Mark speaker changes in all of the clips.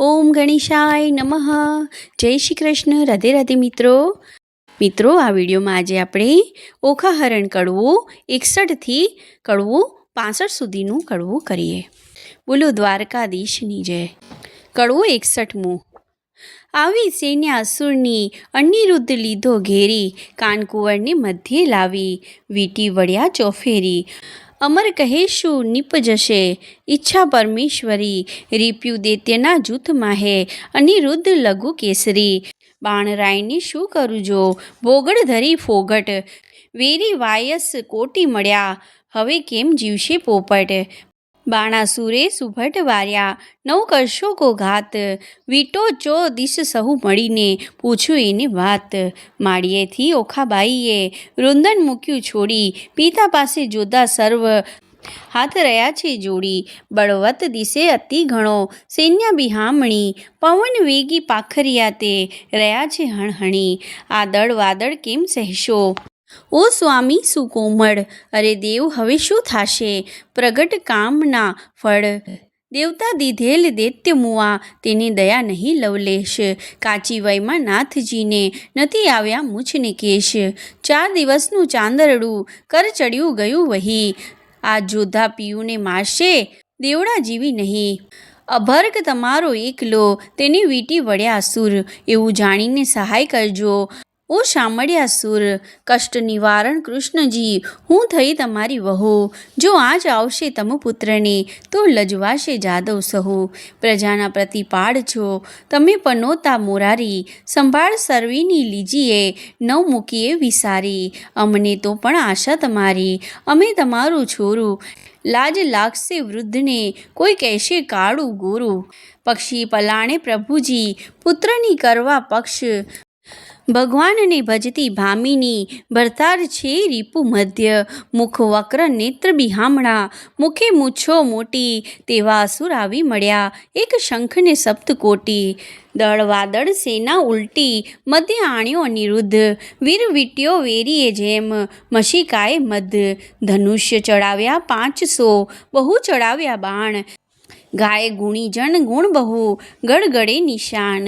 Speaker 1: ઓમ ગણેશાય નમઃ. જય શ્રી કૃષ્ણ. રાધે રાધે મિત્રો આ વિડીયોમાં આજે આપણે ઓખાહરણ કડવું 61થી કડવું 65 સુધીનું કડવું કરીએ. બોલો દ્વારકાધીશની જય. કડવું 61મું. આવી સૈન્ય અસુરની અનિરુદ્ધ લીધો ઘેરી, કાનકુંવરને મધ્યે લાવી, વીંટી વળ્યા ચોફેરી. અમર કહેશું નિપજશે ઈચ્છા પરમેશ્વરી, રીપ્યું દૈત્યના જૂથ માહે અનિરુદ્ધ લઘુ કેસરી. બાણરાયને શું કરું જો ભોગડ ધરી ફોગટ, વેરી વાયસ કોટી મળ્યા હવે કેમ જીવશે પોપટ. બાણાસુરે સુભટ વાર્યા નવ કરશો કો ઘાત, વીટો ચો દિશ સહુ મળીને પૂછ્યું એને વાત. માળીએથી ઓખાબાઈએ રુંદન મૂક્યું છોડી, પિતા પાસે જોધા સર્વ હાથ રહ્યા છે જોડી. બળવત દિશે અતિ ઘણો સૈન્ય બિહામણી, પવન વેગી પાખરિયા તે રહ્યા છે હણહણી. આ દળ વાદળ કેમ સહેશો ઓ સ્વામી સુકોમળ, અરે દેવ હવે શું થાશે પ્રગટ કામના ફળ. દેવતા દીધેલ દૈત્ય મુઆ, તેને દયા નહીં લવલેશ. કાચી વયમાં નાથજીને નથી આવ્યા મૂછને કેશ. 4 દિવસનું ચાંદરડું કર ચડ્યું ગયું વહી, આ જોધા પિયુને મારશે દેવડા જીવી નહીં. અભર્ગ તમારો એકલો તેને વીંટી વળ્યા અસુર, એવું જાણીને સહાય કરજો ઓ શામળ્યા સુર. કષ્ટ નિવારણ કૃષ્ણજી હું થઈ તમારી વહુ, જો આજ આવશે તમ પુત્રને તો લજવાશે જાદવ સહુ. પ્રજાના પ્રતિપાળ છો તમે પનોતા મોરારી, સંભાળ સર્વેની લીજીએ નવ મૂકીએ વિસારી. અમને તો પણ આશા તમારી, અમે તમારું છોરું, લાજ લાગશે વૃદ્ધને કોઈ કહેશે કાળું ગોરું. પક્ષી પલાણે પ્રભુજી પુત્રની કરવા પક્ષ, ભગવાનને ભજતી ભામિની ભરતાર છે રીપુ મધ્ય. મુખ વક્ર નેત્ર બિહામણા, મુખે મૂછો મોટી, તેવા અસુર આવી મળ્યા એક શંખને સપ્તકોટી. દળ વાદળ સેના ઉલટી મધ્ય આણ્યો અનિરુદ્ધ, વીર વીટ્યો વેરીએ જેમ મશિકાએ મધ. ધનુષ્ય ચડાવ્યા 500 બહુ ચડાવ્યા બાણ, ગાય ગુણીજન ગુણ બહુ ગડગડે નિશાન.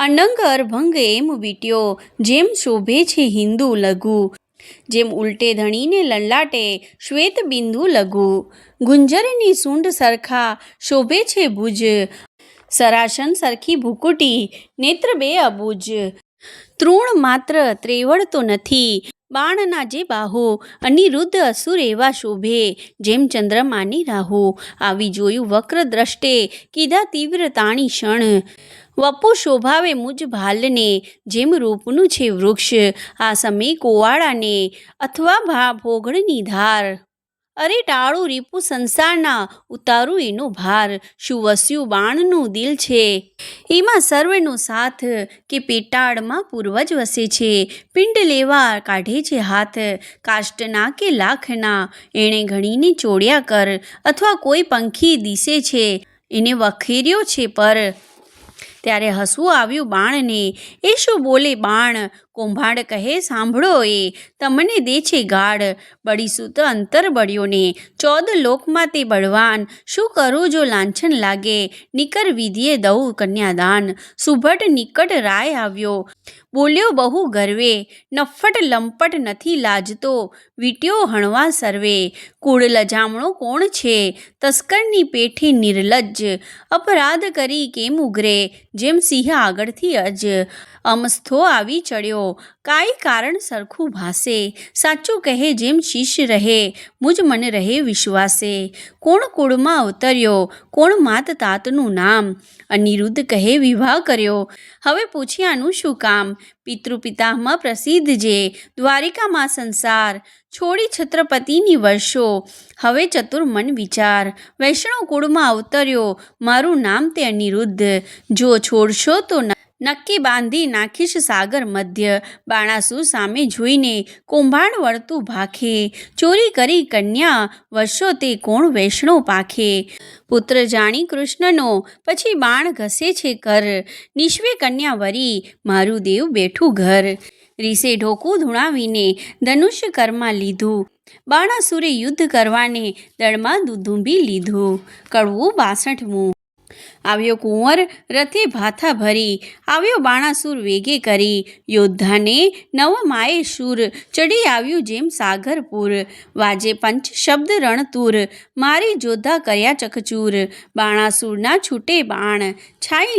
Speaker 1: અનંગ અરભંગ એમ વીટ્યો જેમ શોભે છે હિન્દુ લઘુ, જેમ ઉલટે ધણીને લલાટે શ્વેત બિંદુ લઘુ. ગુંજરની સૂંઢ સરખા શોભે છે ભુજ, સરાસન સરખી ભુકુટી નેત્ર 2 અબુજ. તૃણ માત્ર ત્રેવડ તો નથી બાણના જે બાહુ, અનિરુદ્ધ અસુર એવા શોભે જેમ ચંદ્રમાની રાહુ. આવી જોયું વક્ર દ્રષ્ટે કીધા તીવ્ર તાણી ક્ષણ, વપુ શોભાવે મુજ ભાલને જેમ રૂપનું છે વૃક્ષ. આ સમય કોવાળાને અથવા ભોગળની ધાર, અરે ટાળું રીપુ સંસારના ઉતારું એનો ભાર. શું વસ્યું બાણનું દિલ છે એમાં સર્વનો સાથ, કે પેટાળમાં પૂર્વજ વસે છે પિંડ લેવા કાઢે છે હાથ. કાષ્ટના કે લાખના એણે ઘણીને ચોડ્યા કર, અથવા કોઈ પંખી દિશે છે એને વખેર્યો છે પર. ત્યારે હસવું આવ્યું બાણને, એ શું બોલે બાણ. કૌભાંડ કહે સાંભળો એ તમને દે છે ગાળ. બળીસુત અંતર બળ્યોને 14 લોકમાં તે બળવાન, શું કરું જો લાંછન લાગે નિકર વિધિએ દઉં કન્યાદાન. સુભટ નિકટ રાય આવ્યો બોલ્યો બહુ ગર્વે, નફ્ફટ લંપટ નથી લાજતો વીટ્યો હણવા સર્વે. કુળ લજામણો કોણ છે તસ્કરની પેઠે નિર્લજ્જ, અપરાધ કરી કેમ ઉઘરે જેમ સિંહ આગળથી અજ. અમસ્થો આવી ચડ્યો કાંઈ કારણ સરખું ભાસે, સાચું કહે જેમ શિષ્ય રહે મુજ મન રહે વિશ્વાસે. કોણ કુળમાં અવતર્યો કોણ માત તાતનું નામ, અનિરુદ્ધ કહે વિવાહ કર્યો હવે પૂછ્યાનું શું કામ. પિતૃપિતામાં પ્રસિદ્ધ જે દ્વારિકામાં સંસાર, છોડી છત્રપતિની વર્ષો હવે ચતુર મન વિચાર. વૈષ્ણવ કુળમાં અવતર્યો મારું નામ તે અનિરુદ્ધ, જો છોડશો તો નક્કી બાંધી નાખીશ સાગર મધ્ય. બાણાસુર સામે જોઈને કૌભાંડ વળતું ભાખે, ચોરી કરી કન્યા વર્ષો તે કોણ વૈષ્ણવ પાખે. પુત્ર જાણી કૃષ્ણનો પછી બાણ ઘસે છે કર, નિશ્વે કન્યા વરી મારું દેવ બેઠું ઘર. રીસે ઢોકું ધૂણાવીને ધનુષ્ય કરમાં લીધું, બાણાસુરે યુદ્ધ કરવાને દળમાં દુંબી લીધું. કડવું 62મું. આવ્યો કુંવર રથે ભાથા ભરી, આવ્યો બાણાસુર વેગે કરી, યોદ્ધાને નવ માએ શૂર, ચડી આવ્યું જેમ સાગરપુર, વાજે પંચ શબ્દ રણતુર, મારી જોધા કર્યા ચકચૂર, બાણાસુરના છૂટે બાણ, છાઈ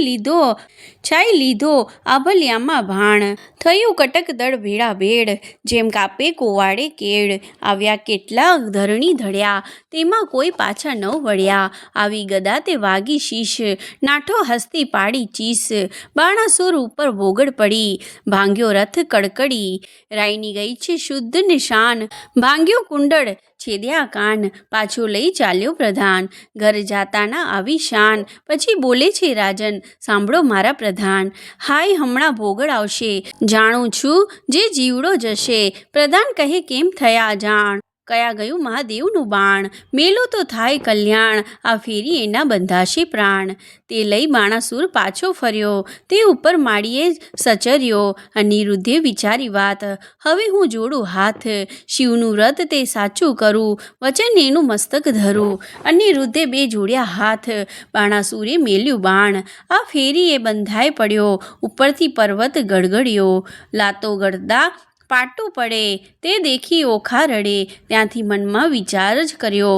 Speaker 1: લીધો આભલ્યામાં ભાણ, થયું કટક દળ ભેળા ભેડ, જેમ કાપે કોવાડે કેળ, આવ્યા કેટલા ધરણી ધડ્યા, તેમાં કોઈ પાછા ન વળ્યા, આવી ગદા તે વાગી શીશ, નાઠો હસ્તી પાડી ચીસ, બાણાસુર ઉપર ભોગડ પડી, ભાંગ્યો રથ કડકડી, રાઈની ગઈ છે શુદ્ધ નિશાન, ભાંગ્યો કુંડળ છેદ્યા કાન, પાછો લઈ ચાલ્યો પ્રધાન, ઘર જાતાના આવી શાન, પછી બોલે છે રાજન સાંભળો મારા પ્રધાન, હાય હમણાં ભોગડ આવશે, જાણું છું જે જીવડો જશે, પ્રધાન કહે કેમ થયા જાણ, કયા ગયું મહાદેવનું બાણ, મેલું તો થાય કલ્યાણ, આ ફેરી એના બંધાશે પ્રાણ, તે લઈ બાણાસુર પાછો ફર્યો, તે ઉપર માળીએ સચર્યો, અનિરુદ્ધે વિચારી વાત, હવે હું જોડું હાથ, શિવનું વ્રત તે સાચું કરું, વચન એનું મસ્તક ધરું, અનિરુદ્ધે બે જોડ્યા હાથ, બાણાસુરે મેલ્યું બાણ, આ ફેરી એ બંધાઈ પડ્યો, ઉપરથી પર્વત ગડગડ્યો, લાતો ગળદા પાટું પડે, તે દેખી ઓખા રડે, ત્યાંથી મનમાં વિચાર જ કર્યો,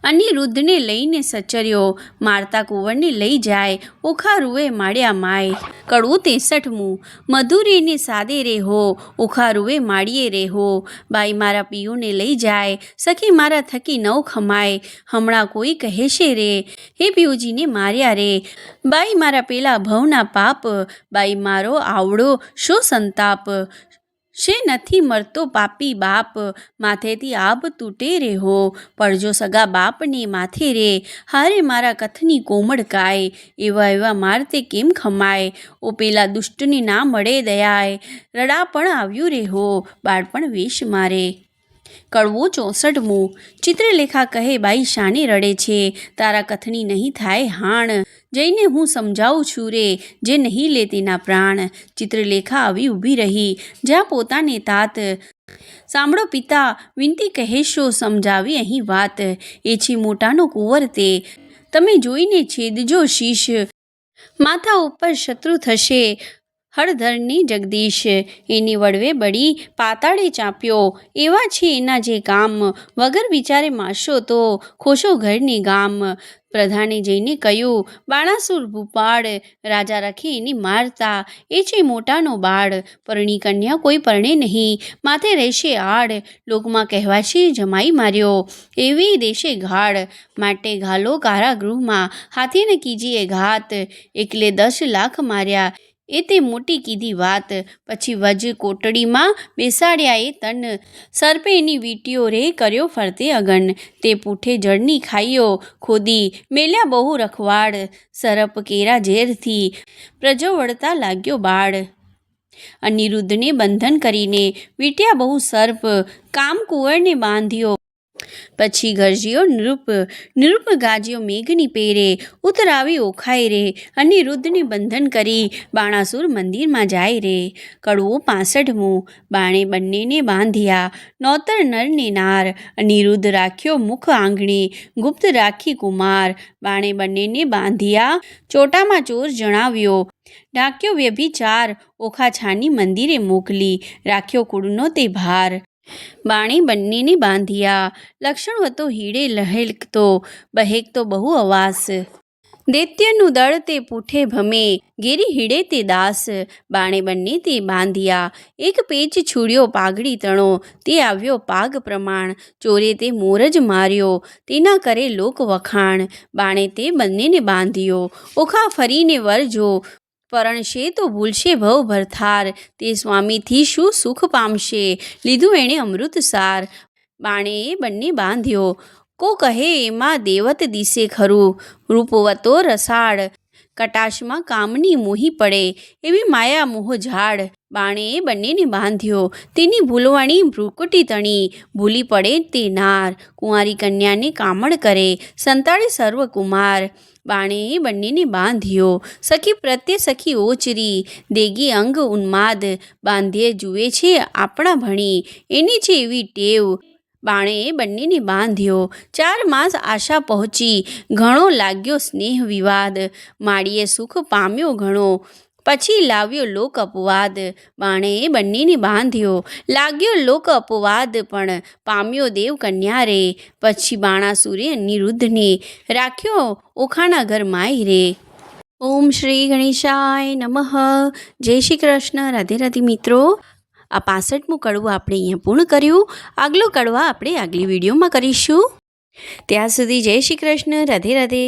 Speaker 1: અનિરુદ્ધને લઈને સચર્યો, મારતા કુંવરને લઈ જાય, ઓખા રૂએ માળ્યા માય, કડવું 63મું, મધુરીને સાદે રેહો, ઓખા રૂએ માળીએ રેહો, બાઈ મારા પિયુને લઈ જાય, સખી મારા થકી નવ ખમાય, હમણાં કોઈ કહેશે રે, હે પિયુજીને માર્યા રે, બાઈ મારા પેલા ભવના પાપ, બાઈ મારો આવડો શો સંતાપ, શે નથી મરતો પાપી બાપ, માથેથી આબ તૂટે રેહો, પડજો સગા બાપને માથે રે, હારે મારા કથની કોમળ કાય, એવા માર તે કેમ ખમાય, ઓ પેલા દુષ્ટને ના મળે દયાય, રડા પણ આવ્યું રેહો, બાળપણ વેશ મારે. કડવું 64મું, ચિત્રલેખા કહે બાઈ શાને રડે છે, તારા કથની નહીં થાય હાણ, જઈને હું સમજાવું છું રે, જે નહીં લે તેના પ્રાણ, ચિત્રલેખા આવી ઊભી રહી, જ્યાં પોતાને તાત, સાંભળો પિતા વિનતી કહેશો, સમજાવી અહીં વાત, એ છે મોટાનો કુંવર તે, તમે જોઈને છેદજો શીશ, માથા ઉપર શત્રુ થશે, હળધરની જગદીશ, એની વડવે બળી પાતાળે ચાંપ્યો, એવા છે એના જે કામ, વગર વિચારે મારશો તો ખોશો ઘરની ગામ, પ્રધાને જઈને કહ્યું બાણાસુર ભૂપાળ, રાજા રખે એની મારતા, એ છે મોટાનો બાળ, પરણી કન્યા કોઈ પરણે નહીં, માથે રહેશે આડ, લોકમાં કહેવાશે જમાઈ માર્યો, એવી દેશે ઘાડ, માટે ઘાલો કારાગૃહમાં, હાથીને કીજીએ ઘાત, એકલે 10 લાખ માર્યા, એ તે મોટી કીધી વાત, પછી વજ કોટડીમાં બેસાડ્યા એ તન, સર્પે એની વીંટીઓ રે કર્યો ફરતે અગન, તે પૂઠે જળની ખાઈઓ ખોદી, મેલ્યા બહુ રખવાડ, સરપ કેરા ઝેરથી, પ્રજો વળતા લાગ્યો બાળ, અનિરુદ્ધને બંધન કરીને વીંટ્યા બહુ સર્પ, કામ કુંવરને બાંધ્યો, પછી ગરજ્યો નૃપ ગાજ્યો મેઘની પેરે, ઉતરાવી ઓખાય રે, અનિરુદ્ધને બંધન કરી, બાણાસુર મંદિરમાં જાય રે. કડવું 65મું, બાણે બંનેને બાંધ્યા, નોતર નરને નાર, અનિરુદ્ધ રાખ્યો મુખ આંગણે, ગુપ્ત રાખી કુમાર, બાણે બંનેને બાંધ્યા, ચોટામાં ચોર જણાવ્યો, ઢાંક્યો વ્યભિચાર, ઓખા છાની મંદિરે મોકલી, રાખ્યો કુળનો તે ભાર, બાણે બંનેને બાંધ્યા, લક્ષણવતો હીડે લહેકતો, બહેકતો બહુ અવાસ, દૈત્યનું દળ તે પૂઠે ભમે, ગેરી હીડે તે દાસ, બાણે બંને તે બાંધ્યા, એક પેચ છૂડ્યો પાઘડી તણો, તે આવ્યો પાગ પ્રમાણ, ચોરે તે મોર જ માર્યો, તેના કરે લોક વખાણ, બાણે તે બંનેને બાંધ્યો, ઓખા ફરીને વરજો, પરણશે તો ભૂલશે ભવ ભરથાર, તે સ્વામીથી શું સુખ પામશે, લીધું એણે અમૃત સાર, બાણે એ બંને બાંધ્યો, કો કહે એમાં દેવત દિશે ખરું, રૂપવતો રસાળ, કટાશમાં કામની મોહી પડે, એવી માયા મોહ ઝાડ, બાણે એ બંનેને બાંધ્યો, તેની ભૂલવાણી ભ્રુકુટી તણી, ભૂલી પડે તે નાર, કુંવારી કન્યાને કામળ કરે, સંતાડે સર્વ કુમાર, બાણે એ બંનેને બાંધ્યો, સખી પ્રત્યે સખી ઓચરી, દેગી અંગ ઉન્માદ, બાંધ્યે જુએ છે આપણા ભણી, એની છે એવી ટેવ, બાણે બંનેને બાંધ્યો. 4 માસ આશા પહોંચી, ઘણો લાગ્યો સ્નેહ વિવાદ. માળીએ સુખ પામ્યો ઘણો, પછી લાવ્યો લોક અપવાદ. બાણે બંનેને બાંધ્યો, લાગ્યો લોક અપવાદ, પણ પામ્યો દેવ કન્યા રે. પછી બાણાસુરે અનિરુદ્ધને રાખ્યો ઓખાના ઘર માય રે. ઓમ શ્રી ગણેશાય નમઃ. જય શ્રી કૃષ્ણ. રાધે રાધે મિત્રો. આ 65મું કડવું આપણે અહીંયા પૂર્ણ કર્યું. આગલો કડવા આપણે આગલી વિડીયોમાં કરીશું. ત્યાં સુધી જય શ્રી કૃષ્ણ. રાધે રાધે.